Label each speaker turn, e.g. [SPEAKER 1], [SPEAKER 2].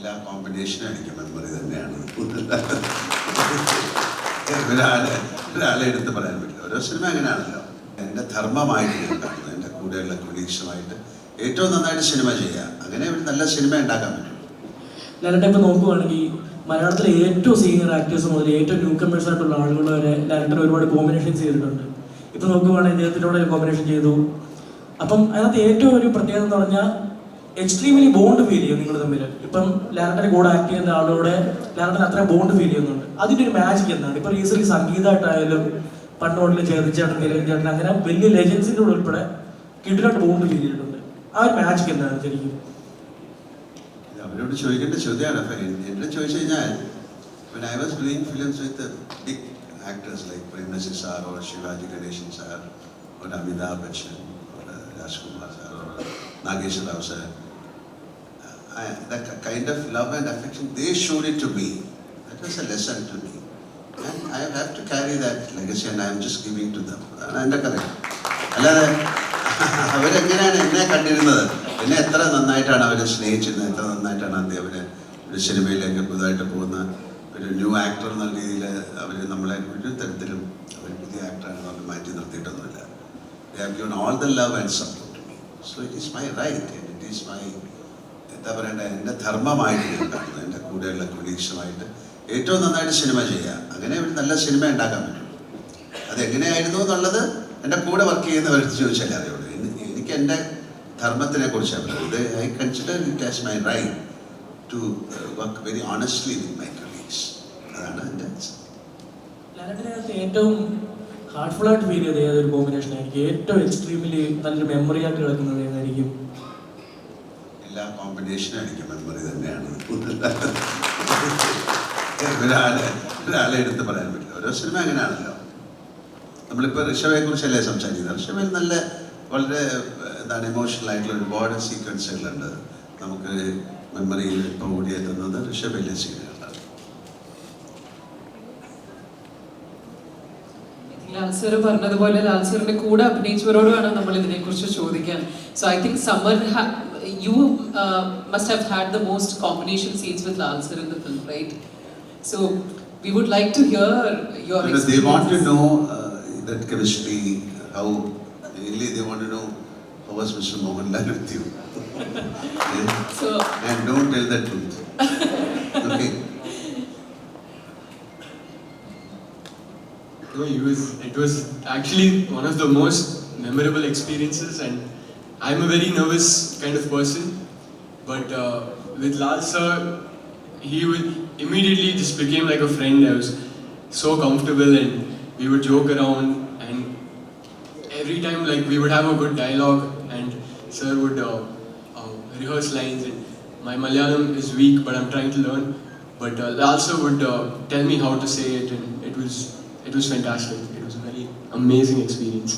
[SPEAKER 1] എല്ലാ കോമ്പിനേഷനും എനിക്ക് മെമ്മറി തന്നെയാണ്. ഒരാളെ എടുത്ത് പറയാൻ പറ്റില്ല. ഓരോ സിനിമ അങ്ങനെയാണല്ലോ. എൻ്റെ ധർമ്മമായിട്ട് ഞാൻ കാണുന്നത് എൻ്റെ കൂടെയുള്ള കൊളീഗ്സുമായിട്ട് ഏറ്റവും നന്നായിട്ട് സിനിമ ചെയ്യുക. അങ്ങനെ ഒരു നല്ല സിനിമ ഉണ്ടാക്കാൻ പറ്റും.
[SPEAKER 2] ലാലേട്ടൻ ഇപ്പോൾ നോക്കുവാണെങ്കിൽ മലയാളത്തിലെ ഏറ്റവും സീനിയർ ആക്ടേഴ്സ് മുതൽ ഏറ്റവും ന്യൂ കമേഴ്സ് ആയിട്ടുള്ള ആളുകൾ വരെ ലാലേട്ടൻ ഒരുപാട് കോമ്പിനേഷൻസ് ചെയ്തിട്ടുണ്ട്. ഇപ്പോൾ നോക്കുവാണെങ്കിൽ ഇദ്ദേഹത്തിനോട് കോമ്പിനേഷൻ ചെയ്തു. അപ്പം അതിനകത്ത് ഏറ്റവും ഒരു പ്രത്യേകത എന്ന് പറഞ്ഞാൽ എക്സ്ട്രീംലി ബോണ്ട് ഫീൽ ചെയ്യും നിങ്ങൾ തമ്മിൽ. ഇപ്പം ലാലേട്ടൻ്റെ കൂടെ ആക്ട് ചെയ്യുന്ന ആളോടെ ലാലേട്ടൻ അത്ര ബോണ്ട് ഫീൽ ചെയ്യുന്നുണ്ട്. അതിൻ്റെ ഒരു മാജിക് എന്താണ്? ഇപ്പം റീസെന്റ് സംഗീതമായിട്ടായാലും പണ്ട് മുതൽ ചേർച്ചേട്ടൻ നിരഞ്ജേട്ടൻ അങ്ങനെ വലിയ ലെജൻസിൻ്റെ കൂടെ ഉൾപ്പെടെ കിടിലായിട്ട് ബോണ്ട് ഫീൽ ചെയ്തിട്ടുണ്ട്. ആ ഒരു മാജിക് എന്താണ് ശരിക്കും?
[SPEAKER 1] അവരോട് ചോദിക്കേണ്ട ചോദ്യമാണ്. എന്നോട് ചോദിച്ചു കഴിഞ്ഞാൽ when I was doing films with big actors like Prem Nazir sir or Shivaji Ganeshan sir or Amitabh Bachchan or Rajkumar sir or Nagesha Rao sir, that kind of love and affection they showed it to me. That was a lesson to me, and I have to carry that legacy and I am just giving to them. And correct. അല്ലാതെ അവരെങ്ങനെയാണ് എന്നെ കണ്ടിരുന്നത്, എന്നെ എത്ര നന്നായിട്ടാണ് അവർ സ്നേഹിച്ചിരുന്നത്, എത്ര നന്നായിട്ടാണ് അവർ ഒരു സിനിമയിലേക്ക് പുതുതായിട്ട് പോകുന്ന ഒരു ന്യൂ ആക്ടർ എന്ന രീതിയിൽ അവർ നമ്മളെ ഒരു തരത്തിലും അവർ പുതിയ ആക്ടറാണ് നമ്മൾ മാറ്റി നിർത്തിയിട്ടൊന്നുമില്ല. They have given all the love and support to me. So it is my right and it is my എന്താ പറയണ്ടേ എൻ്റെ ധർമ്മമായിട്ട് ഞാൻ കാണുന്നത് എൻ്റെ കൂടെയുള്ള കൊളീഗ്സുമായിട്ട് ഏറ്റവും നന്നായിട്ട് സിനിമ ചെയ്യുക. അങ്ങനെ ഒരു നല്ല സിനിമ ഉണ്ടാക്കാൻ പറ്റും. അതെങ്ങനെയായിരുന്നു എന്നുള്ളത് എൻ്റെ കൂടെ വർക്ക് ചെയ്യുന്നവർക്ക് ചോദിച്ചാലേ അറിയുള്ളൂ. എനിക്ക് എൻ്റെ ധർമ്മത്തിനെ കുറിച്ചാണ് പറയുന്നത്. I consider it as my right to work very honestly with my colleagues. അതാണ് എൻ്റെ ആൻസർ.
[SPEAKER 2] ലാലേട്ടനകത്ത് ഏറ്റവും ഹാർട്ട്ഫുൾ ആയിട്ട് ഫീൽ ചെയ്ത ഏതൊരു കോമ്പിനേഷൻ ആയിരിക്കും? ഏറ്റവും എക്സ്ട്രീമിലി നല്ലൊരു മെമ്മറി ആയിട്ട് കിടക്കുന്നത് ഏതായിരിക്കും?
[SPEAKER 1] എല്ലാ കോമ്പിനേഷനും എനിക്ക് മെമ്മറി തന്നെയാണ്. ഒരാളെ എടുത്ത് പറയാൻ പറ്റില്ല. ഓരോ സിനിമ അങ്ങനെയാണല്ലോ. നമ്മളിപ്പോൾ ഋഷഭയെ കുറിച്ചല്ലേ സംസാരിക്കുന്നത്. ഋഷഭയിൽ നല്ല വളരെ എന്താണ് ഇമോഷണൽ ആയിട്ടുള്ള ഒരുപാട് സീക്വൻസുകളുണ്ട്. നമുക്ക് മെമ്മറിയിൽ ഇപ്പോൾ ഓടിയെത്തുന്നത് ഋഷഭയിലെ സീനുകളാണ്.
[SPEAKER 3] ലാൽസർ പറഞ്ഞതുപോലെ ലാൽസറിന്റെ കൂടെ അഭിനയിച്ചവരോട് വേണം നമ്മൾ ഇതിനെക്കുറിച്ച് ചോദിക്കാൻ. So I think summer you must have had the most combination scenes with Lalsar in the film, right? So we would like to hear your experiences.
[SPEAKER 1] They want to know that chemistry, how really they want to know how was Mr. Mohanlal with you.
[SPEAKER 3] So
[SPEAKER 1] and don't tell the truth. Okay.
[SPEAKER 4] No, it was actually one of the most memorable experiences, and I'm a very nervous kind of person, but with Lal sir, he immediately just became like a friend. I was so comfortable and we would joke around, and every time like we would have a good dialogue and sir would rehearse lines, and my Malayalam is weak but I'm trying to learn, but Lal sir would tell me how to say it, and it was fantastic. It was a very amazing experience.